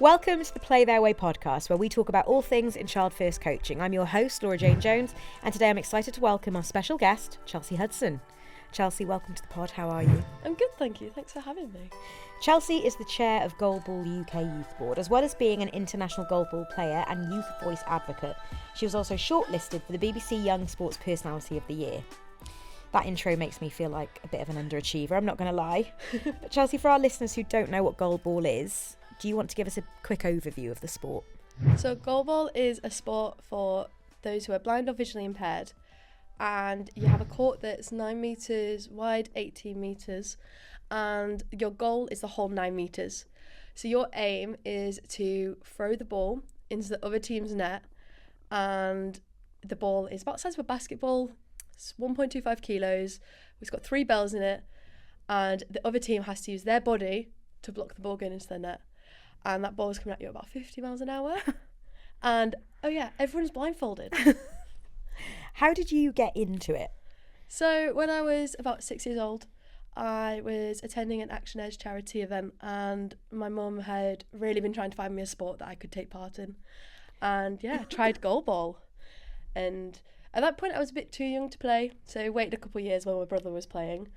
Welcome to the Play Their Way podcast, where we talk about all things in child first coaching. I'm your host, Laura Jane Jones, and today I'm excited to welcome our special guest, Chelsea Hudson. Chelsea, welcome to the pod. How are you? I'm good, thank you. Thanks for having me. Chelsea is the chair of Goalball UK Youth Board, as well as being an international goalball player and youth voice advocate. She was also shortlisted for the BBC Young Sports Personality of the Year. That intro makes me feel like a bit of an underachiever, I'm not going to lie. But Chelsea, for our listeners who don't know what goalball is, do you want to give us a quick overview of the sport? So goalball is a sport for those who are blind or visually impaired, and you have a court that's 9 metres wide, 18 metres, and your goal is the whole 9 metres. So your aim is to throw the ball into the other team's net, and the ball is about the size of a basketball. It's 1.25 kilos. It's got 3 bells in it, and the other team has to use their body to block the ball going into their net. And that ball is coming at you at about 50 miles an hour. And, oh yeah, everyone's blindfolded. How did you get into it? So when I was about 6 years old, I was attending an Action Edge charity event, and my mum had really been trying to find me a sport that I could take part in. And yeah, tried goalball. And at that point I was a bit too young to play, so I waited a couple of years while my brother was playing.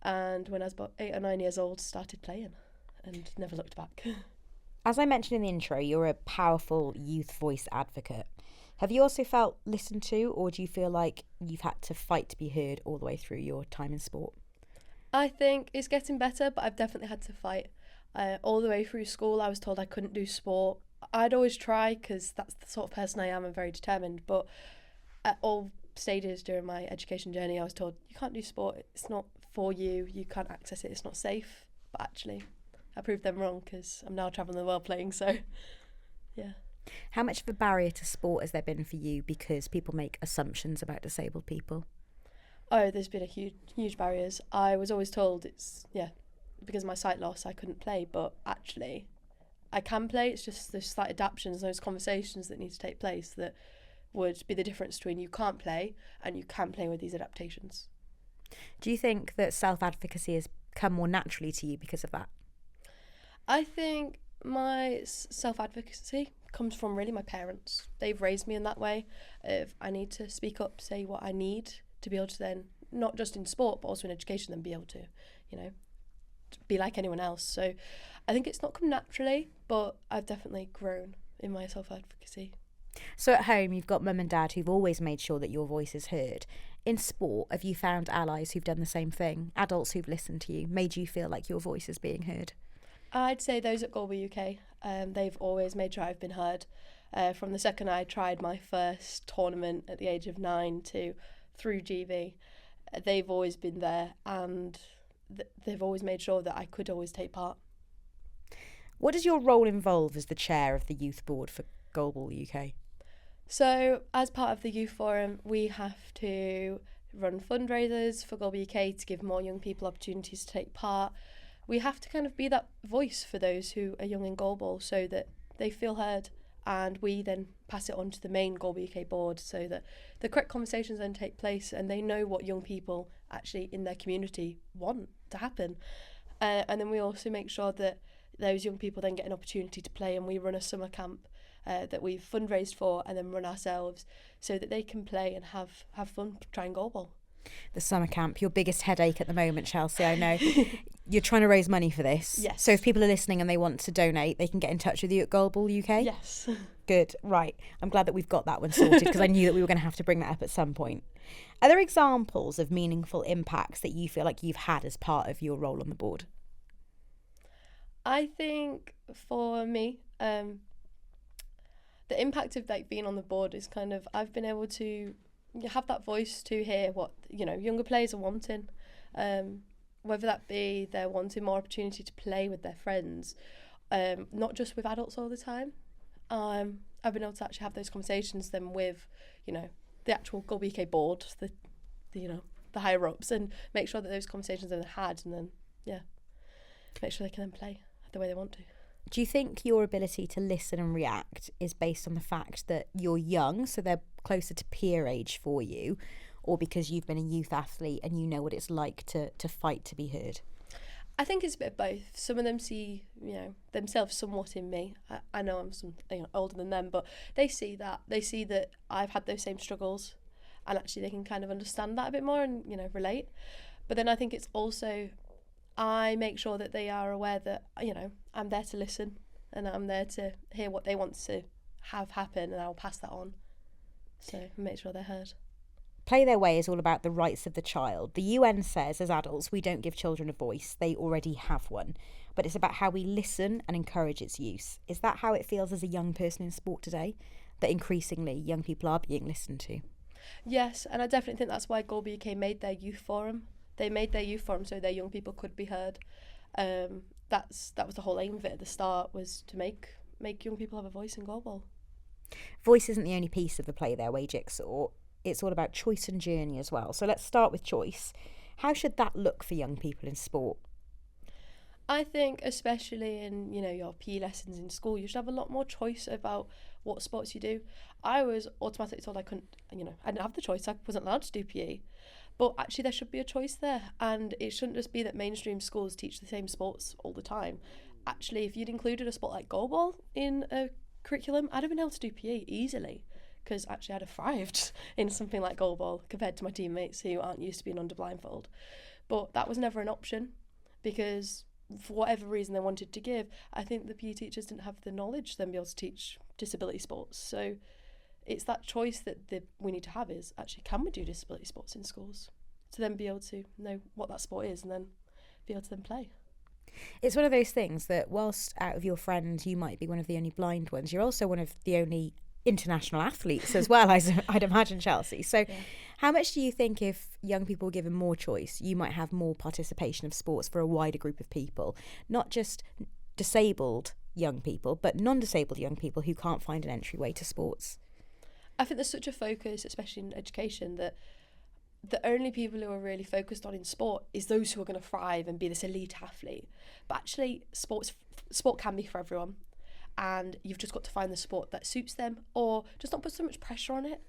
And when I was about 8 or 9 years old, started playing and never looked back. As I mentioned in the intro, you're a powerful youth voice advocate. Have you also felt listened to, or do you feel like you've had to fight to be heard all the way through your time in sport? I think it's getting better, but I've definitely had to fight. All the way through school, I was told I couldn't do sport. I'd always try because that's the sort of person I am. I'm very determined. But at all stages during my education journey, I was told, you can't do sport. It's not for you. You can't access it. It's not safe. But actually, I proved them wrong because I'm now travelling the world playing. So, yeah. How much of a barrier to sport has there been for you because people make assumptions about disabled people? Oh, there's been a huge barriers. I was always told because of my sight loss, I couldn't play. But actually, I can play. It's just those slight adaptations, those conversations that need to take place that would be the difference between you can't play and you can play with these adaptations. Do you think that self-advocacy has come more naturally to you because of that? I think my self-advocacy comes from really my parents. They've raised me in that way of I need to speak up, say what I need to be able to then, not just in sport, but also in education, then be able to, be like anyone else. So I think it's not come naturally, but I've definitely grown in my self-advocacy. So at home, you've got mum and dad who've always made sure that your voice is heard. In sport, have you found allies who've done the same thing? Adults who've listened to you, made you feel like your voice is being heard? I'd say those at Goalball UK. They've always made sure I've been heard. From the second I tried my first tournament at the age of 9 to through GB, they've always been there, and they've always made sure that I could always take part. What does your role involve as the chair of the youth board for Goalball UK? So as part of the youth forum, we have to run fundraisers for Goalball UK to give more young people opportunities to take part. We have to kind of be that voice for those who are young in goalball so that they feel heard, and we then pass it on to the main Goalball UK board so that the correct conversations then take place and they know what young people actually in their community want to happen. And then we also make sure that those young people then get an opportunity to play, and we run a summer camp that we've fundraised for and then run ourselves so that they can play and have fun trying goalball. The summer camp, your biggest headache at the moment, Chelsea, I know. You're trying to raise money for this. Yes. So if people are listening and they want to donate, they can get in touch with you at Goalball UK? Yes. Good, right. I'm glad that we've got that one sorted because I knew that we were going to have to bring that up at some point. Are there examples of meaningful impacts that you feel like you've had as part of your role on the board? I think for me, the impact of being on the board is kind of, I've been able to have that voice to hear what younger players are wanting, whether that be they're wanting more opportunity to play with their friends, not just with adults all the time. I've been able to actually have those conversations then with the actual Goalball UK board, the higher ups, and make sure that those conversations are had, and then make sure they can then play the way they want to. Do you think your ability to listen and react is based on the fact that you're young, so they're closer to peer age for you, or because you've been a youth athlete and you know what it's like to fight to be heard? I think it's a bit of both. Some of them see, themselves somewhat in me. I know I'm older than them, but they see that. They see that I've had those same struggles, and actually they can kind of understand that a bit more and, relate. But then I think it's also, I make sure that they are aware that, I'm there to listen and I'm there to hear what they want to have happen, and I'll pass that on. So make sure they're heard. Play Their Way is all about the rights of the child. The UN says, as adults, we don't give children a voice. They already have one. But it's about how we listen and encourage its use. Is that how it feels as a young person in sport today? That increasingly young people are being listened to? Yes, and I definitely think that's why Goalball UK made their youth forum. They made their youth forum so their young people could be heard. That was the whole aim of it at the start, was to make young people have a voice in Goalball. Voice isn't the only piece of the Play Their Way jigsaw. It's all about choice and journey as well. So let's start with choice. How should that look for young people in sport? I think especially in, your PE lessons in school, you should have a lot more choice about what sports you do. I was automatically told I couldn't, I didn't have the choice. I wasn't allowed to do PE. But actually there should be a choice there. And it shouldn't just be that mainstream schools teach the same sports all the time. Actually, if you'd included a sport like goalball in a curriculum, I'd have been able to do PE easily. Because actually I'd have thrived in something like goalball compared to my teammates who aren't used to being under blindfold. But that was never an option, because for whatever reason they wanted to give, I think the PE teachers didn't have the knowledge to then be able to teach disability sports. So it's that choice that we need to have, is actually, can we do disability sports in schools? To then be able to know what that sport is and then be able to then play. It's one of those things that whilst out of your friends you might be one of the only blind ones, you're also one of the only international athletes as well, I'd imagine, Chelsea. So yeah. How much do you think if young people were given more choice, you might have more participation of sports for a wider group of people, not just disabled young people, but non-disabled young people who can't find an entryway to sports? I think there's such a focus, especially in education, that the only people who are really focused on in sport is those who are going to thrive and be this elite athlete. But actually, sport can be for everyone. And you've just got to find the sport that suits them, or just not put so much pressure on it.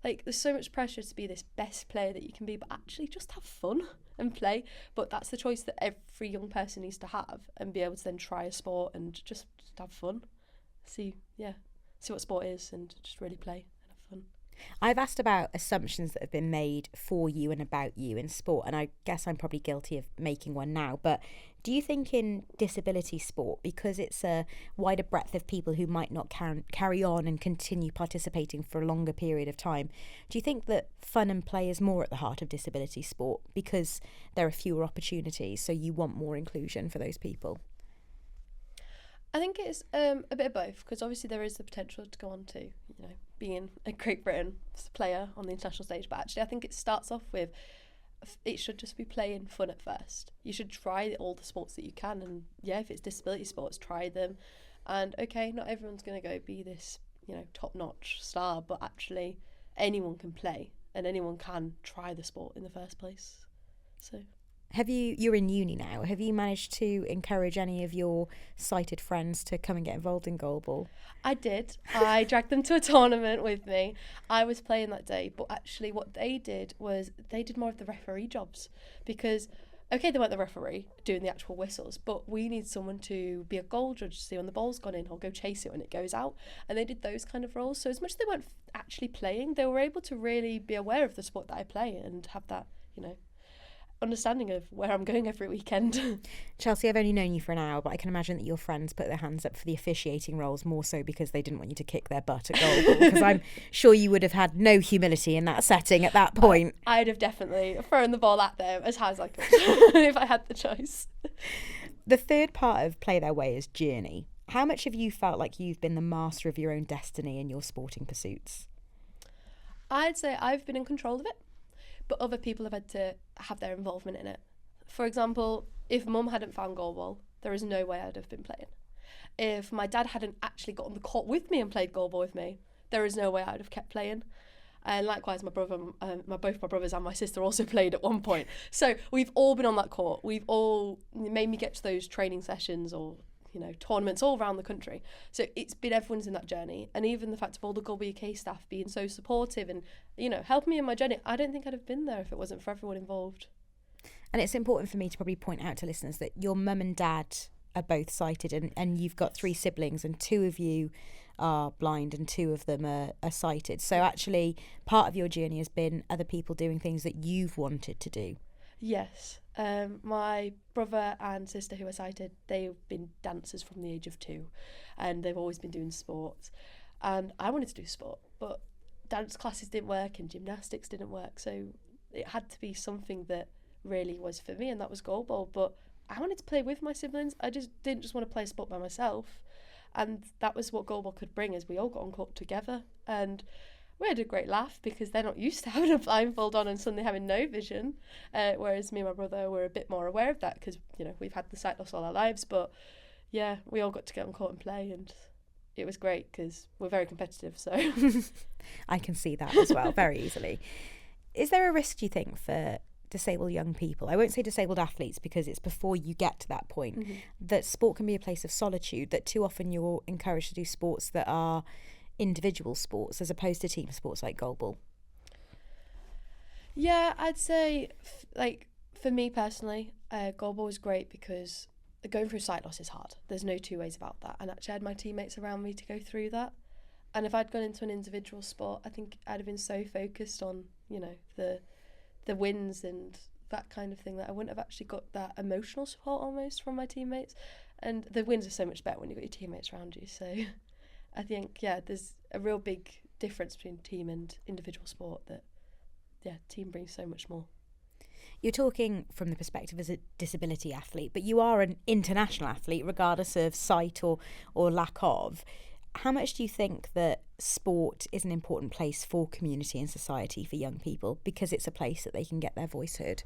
Like, there's so much pressure to be this best player that you can be, but actually just have fun and play. But that's the choice that every young person needs to have, and be able to then try a sport and just have fun. See what sport is and just really play and have fun. I've asked about assumptions that have been made for you and about you in sport, and I guess I'm probably guilty of making one now, but do you think in disability sport, because it's a wider breadth of people who might not carry on and continue participating for a longer period of time, do you think that fun and play is more at the heart of disability sport because there are fewer opportunities, so you want more inclusion for those people? I think it's a bit of both, because obviously there is the potential to go on to, being a Great Britain player on the international stage. But actually, I think it starts off with, it should just be playing fun at first. You should try all the sports that you can, and if it's disability sports, try them. And okay, not everyone's going to go be this, top-notch star, but actually anyone can play and anyone can try the sport in the first place. So. You're in uni now, have you managed to encourage any of your sighted friends to come and get involved in goalball? I did. I dragged them to a tournament with me. I was playing that day, but actually what they did was they did more of the referee jobs, because okay, they weren't the referee doing the actual whistles, but we need someone to be a goal judge to see when the ball's gone in, or go chase it when it goes out, and they did those kind of roles. So as much as they weren't actually playing, they were able to really be aware of the sport that I play and have that, understanding of where I'm going every weekend. Chelsea, I've only known you for an hour, but I can imagine that your friends put their hands up for the officiating roles more so because they didn't want you to kick their butt at goalball, because I'm sure you would have had no humility in that setting at that point. I'd have definitely thrown the ball at them as hard as I could if I had the choice. The third part of Play Their Way is journey. How much have you felt like you've been the master of your own destiny in your sporting pursuits? I'd say I've been in control of it, but other people have had to have their involvement in it. For example, if Mum hadn't found goalball, there is no way I'd have been playing. If my dad hadn't actually got on the court with me and played goalball with me, there is no way I'd have kept playing. And likewise, both my brothers and my sister also played at one point. So we've all been on that court. We've all made me get to those training sessions or tournaments all around the country. So it's been everyone's in that journey. And even the fact of all the Goalball UK staff being so supportive and, helping me in my journey, I don't think I'd have been there if it wasn't for everyone involved. And it's important for me to probably point out to listeners that your mum and dad are both sighted, and you've got 3 siblings, and 2 of you are blind and 2 of them are sighted. So actually part of your journey has been other people doing things that you've wanted to do. Yes. My brother and sister who are sighted, they've been dancers from the age of 2, and they've always been doing sports. And I wanted to do sport, but dance classes didn't work and gymnastics didn't work. So it had to be something that really was for me, and that was goalball. But I wanted to play with my siblings. I just didn't just want to play a sport by myself. And that was what goalball could bring, is we all got on court together. And we had a great laugh because they're not used to having a blindfold on and suddenly having no vision. Whereas me and my brother were a bit more aware of that because, you know, we've had the sight loss all our lives. But yeah, we all got to get on court and play, and it was great because we're very competitive. So I can see that as well very easily. Is there a risk, do you think, for disabled young people? I won't say disabled athletes because it's before you get to that point, that sport can be a place of solitude, that too often you're encouraged to do sports that are individual sports as opposed to team sports like goalball? Yeah, I'd say, like, for me personally, goalball was great because going through sight loss is hard. There's no two ways about that. And actually I had my teammates around me to go through that. And if I'd gone into an individual sport, I think I'd have been so focused on, you know, the wins and that kind of thing that I wouldn't have actually got that emotional support almost from my teammates. And the wins are so much better when you've got your teammates around you. So I think, yeah, there's a real big difference between team and individual sport that, yeah, team brings so much more. You're talking from the perspective as a disability athlete, but you are an international athlete regardless of sight or lack of. How much do you think that sport is an important place for community and society for young people because it's a place that they can get their voice heard?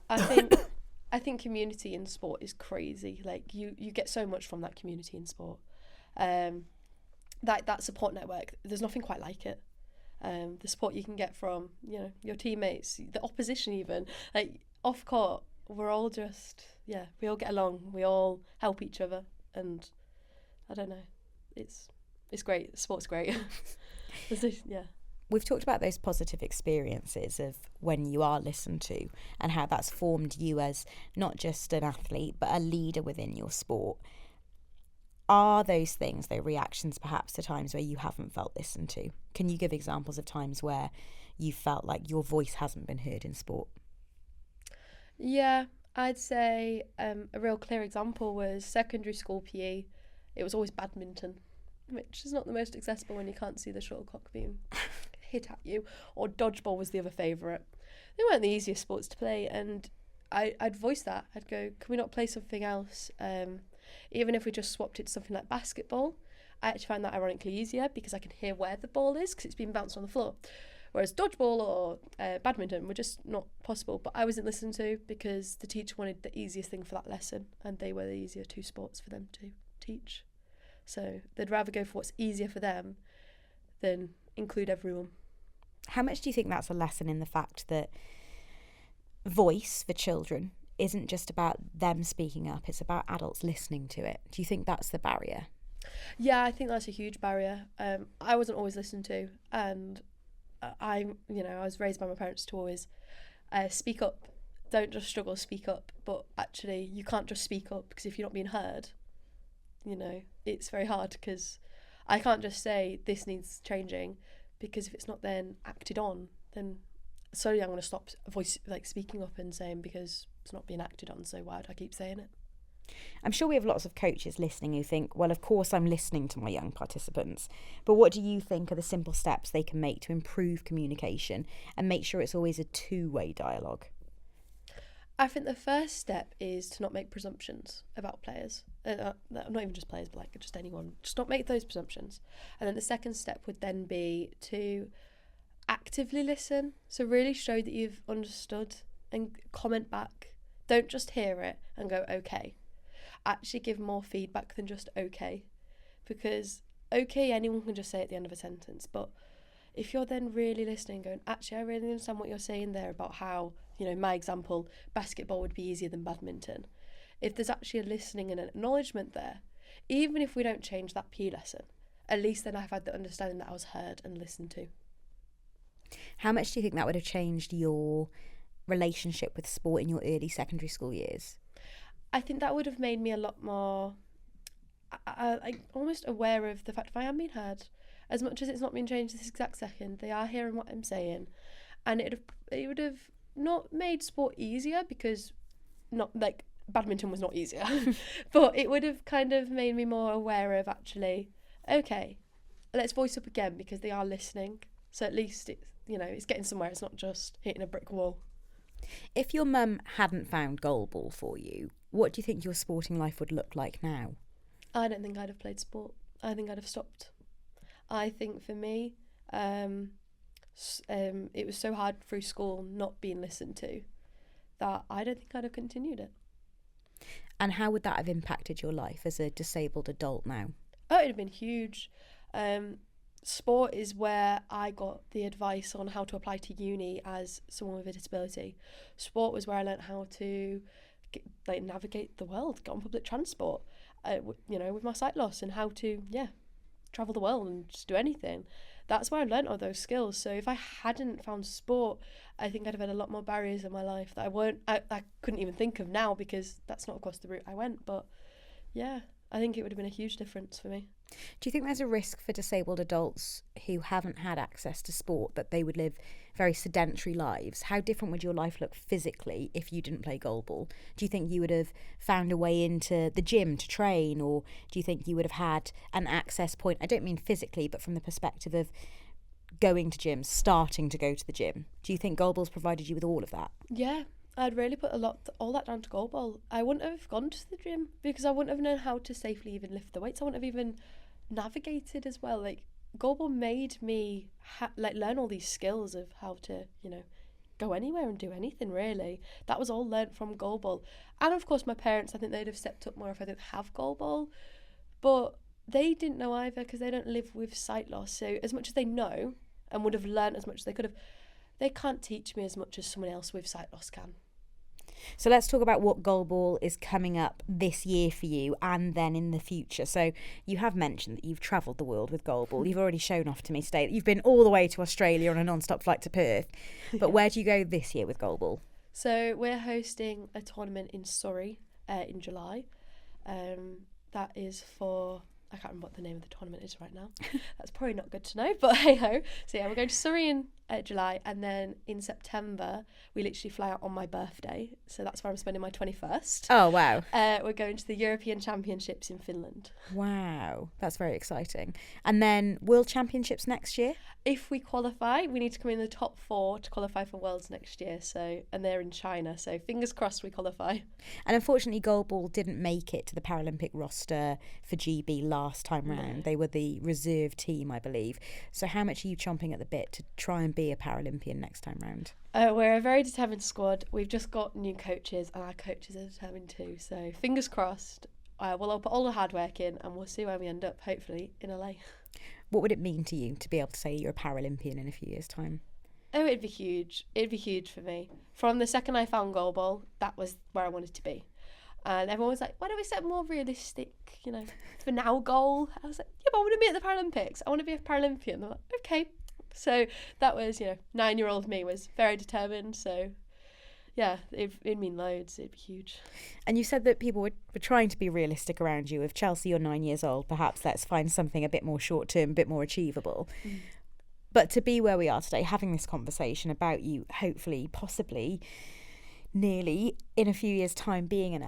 I think community in sport is crazy. Like you get so much from that community in sport. That support network, there's nothing quite like it. The support you can get from, you know, your teammates, the opposition even, like off court, we're all just, yeah, we all get along, we all help each other, and I don't know, it's great. Sport's great. Yeah. We've talked about those positive experiences of when you are listened to and how that's formed you as not just an athlete but a leader within your sport. Are those things, though, reactions perhaps to times where you haven't felt listened to? Can you give examples of times where you felt like your voice hasn't been heard in sport? Yeah, I'd say a real clear example was secondary school PE. It was always badminton, which is not the most accessible when you can't see the shuttlecock being hit at you, or dodgeball was the other favourite. They weren't the easiest sports to play, and I'd voice that. I'd go, can we not play something else? Even if we just swapped it to something like basketball, I actually find that ironically easier because I can hear where the ball is because it's been bounced on the floor. Whereas dodgeball or badminton were just not possible. But I wasn't listened to because the teacher wanted the easiest thing for that lesson, and they were the easier 2 sports for them to teach. So they'd rather go for what's easier for them than include everyone. How much do you think that's a lesson in the fact that voice for children isn't just about them speaking up, it's about adults listening to it? Do you think that's the barrier? Yeah, I think that's a huge barrier. I wasn't always listened to, and I was raised by my parents to always speak up. Don't just struggle, speak up. But actually, you can't just speak up because if you're not being heard, you know, it's very hard because I can't just say this needs changing because if it's not then acted on, then slowly I'm going to stop speaking up and saying because it's not being acted on, so why would I keep saying it? I'm sure we have lots of coaches listening who think, well, of course I'm listening to my young participants, but what do you think are the simple steps they can make to improve communication and make sure it's always a 2-way dialogue? I think the first step is to not make presumptions about players. Not even just players, but like just anyone. Just not make those presumptions. And then the second step would then be to actively listen. So really show that you've understood and comment back. Don't just hear it and go, okay. Actually give more feedback than just okay. Because okay, anyone can just say at the end of a sentence. But if you're then really listening, going, actually, I really understand what you're saying there about how, you know, my example, basketball would be easier than badminton. If there's actually a listening and an acknowledgement there, even if we don't change that PE lesson, at least then I've had the understanding that I was heard and listened to. How much do you think that would have changed your relationship with sport in your early secondary school years? I think that would have made me a lot more like almost aware of the fact if I am being heard, as much as it's not being changed this exact second, they are hearing what I'm saying, and it would have not made sport easier, because not like badminton was not easier, but it would have kind of made me more aware of, actually, okay, let's voice up again, because they are listening. So at least it's, it's getting somewhere. It's not just hitting a brick wall. If your mum hadn't found goalball for you, what do you think your sporting life would look like now? I don't think I'd have played sport. I think I'd have stopped. I think for me, it was so hard through school not being listened to that I don't think I'd have continued it. And how would that have impacted your life as a disabled adult now? Oh, it'd have been huge. Sport is where I got the advice on how to apply to uni as someone with a disability. Sport was where I learnt how to navigate the world, get on public transport, with my sight loss, and how to travel the world and just do anything. That's where I learnt all those skills. So if I hadn't found sport, I think I'd have had a lot more barriers in my life that I couldn't even think of now, because that's not, of course, the route I went. But yeah, I think it would have been a huge difference for me. Do you think there's a risk for disabled adults who haven't had access to sport, that they would live very sedentary lives? How different would your life look physically if you didn't play goalball? Do you think you would have found a way into the gym to train, or do you think you would have had an access point? I don't mean physically, but from the perspective of going to gyms, starting to go to the gym. Do you think goalball's provided you with all of that? Yeah, I'd really put all that down to goalball. I wouldn't have gone to the gym, because I wouldn't have known how to safely even lift the weights. I wouldn't have even navigated as well. Like, goalball made me learn all these skills of how to go anywhere and do anything, really. That was all learnt from goalball. And of course my parents, I think they'd have stepped up more if I didn't have goalball, but they didn't know either, because they don't live with sight loss. So as much as they know and would have learnt as much as they could have, they can't teach me as much as someone else with sight loss can. So let's talk about what goalball is coming up this year for you, and then in the future. So you have mentioned that you've travelled the world with goalball. You've already shown off to me today that you've been all the way to Australia on a non-stop flight to Perth. But where do you go this year with goalball? So we're hosting a tournament in Surrey in July. That is for, I can't remember what the name of the tournament is right now. That's probably not good to know, but hey ho. So yeah, we're going to Surrey in July, and then in September we literally fly out on my birthday. So that's where I'm spending my 21st. Oh wow. We're going to the European Championships in Finland. Wow, that's very exciting. And then World Championships next year? If we qualify, we need to come in the top 4 to qualify for Worlds next year. So, and they're in China. So fingers crossed we qualify. And unfortunately, goalball didn't make it to the Paralympic roster for GB last time round. No. They were the reserve team, I believe. So how much are you chomping at the bit to try and be a Paralympian next time round? We're a very determined squad. We've just got new coaches, and our coaches are determined too. So fingers crossed. We'll put all the hard work in, and we'll see where we end up, hopefully in LA. What would it mean to you to be able to say you're a Paralympian in a few years' time? Oh, it'd be huge. It'd be huge for me. From the second I found goalball, that was where I wanted to be. And everyone was like, why don't we set a more realistic, for now goal? I was like, yeah, but I want to be at the Paralympics. I want to be a Paralympian. They're like, okay. So that was, 9-year-old me was very determined. So yeah, it'd mean loads. It'd be huge. And you said that people were trying to be realistic around you. If Chelsea, you're 9 years old, perhaps let's find something a bit more short-term, a bit more achievable. Mm. But to be where we are today, having this conversation about you, hopefully, possibly, nearly, in a few years' time, being in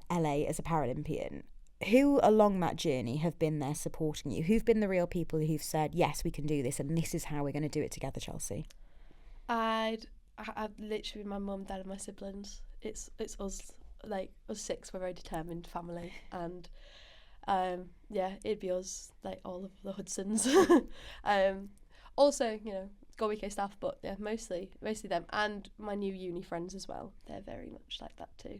LA as a Paralympian, who along that journey have been there supporting you? Who've been the real people who've said, yes, we can do this, and this is how we're going to do it together, Chelsea? I've literally my mum, dad and my siblings. It's us, us 6, we're a very determined family, and it'd be us, all of the Hudsons. Also, Goalball UK staff, but yeah, mostly them, and my new uni friends as well. They're very much like that too.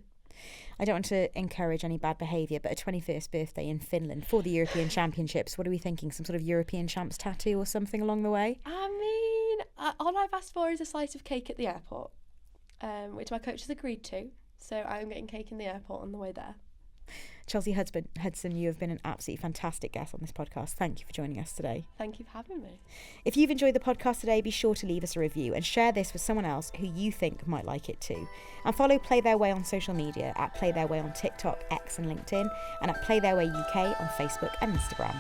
I don't want to encourage any bad behaviour, but a 21st birthday in Finland for the European Championships. What are we thinking? Some sort of European champs tattoo or something along the way? I mean, all I've asked for is a slice of cake at the airport, which my coach has agreed to. So I'm getting cake in the airport on the way there. Chelsea Hudson, you have been an absolutely fantastic guest on this podcast. Thank you for joining us today. Thank you for having me. If you've enjoyed the podcast today, be sure to leave us a review and share this with someone else who you think might like it too. And follow Play Their Way on social media at Play Their Way on TikTok, X and LinkedIn, and at Play Their Way UK on Facebook and Instagram.